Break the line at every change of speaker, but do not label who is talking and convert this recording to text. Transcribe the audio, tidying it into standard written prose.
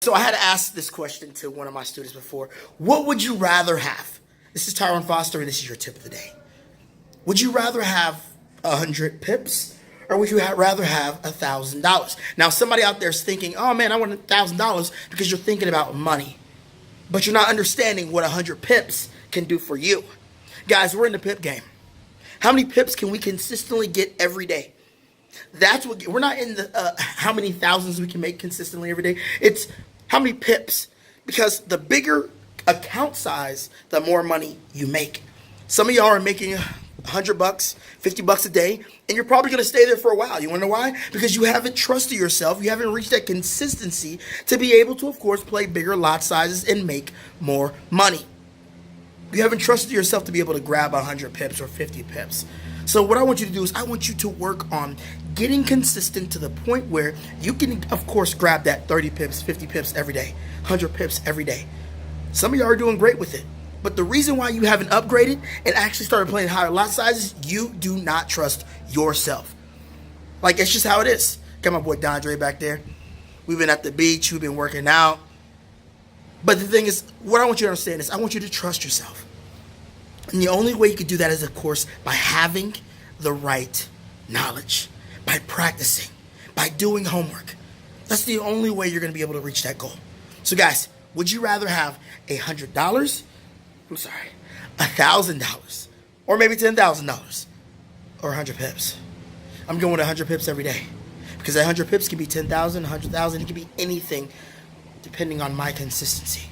So I had to ask this question to one of my students before. What would you rather have? This is Tyrone Foster, and this is your tip of the day. Would you rather have 100 pips, or would you rather have $1,000? Now, somebody out there is thinking, oh man, I want $1,000 because you're thinking about money. But you're not understanding what 100 pips can do for you. Guys, we're in the pip game. How many pips can we consistently get every day? That's what we're not in the how many thousands we can make consistently every day. It's how many pips, because the bigger account size, the more money you make. Some of y'all are making $100, $50 a day, and you're probably going to stay there for a while. You want to know why? Because you haven't trusted yourself. You haven't reached that consistency to be able to, of course, play bigger lot sizes and make more money. You haven't trusted yourself to be able to grab 100 pips or 50 pips. So what I want you to do is I want you to work on getting consistent to the point where you can, of course, grab that 30 pips, 50 pips every day, 100 pips every day. Some of you are doing great with it. But the reason why you haven't upgraded and actually started playing higher lot sizes, you do not trust yourself. Like, it's just how it is. Got my boy Dondre back there. We've been at the beach. We've been working out. But the thing is, what I want you to understand is I want you to trust yourself. And the only way you can do that is, of course, by having the right knowledge, by practicing, by doing homework. That's the only way you're going to be able to reach that goal. So, guys, would you rather have $100? I'm sorry, $1,000, or maybe $10,000, or 100 pips? I'm going with 100 pips every day, because that 100 pips can be 10,000, 100,000. It can be anything, depending on my consistency.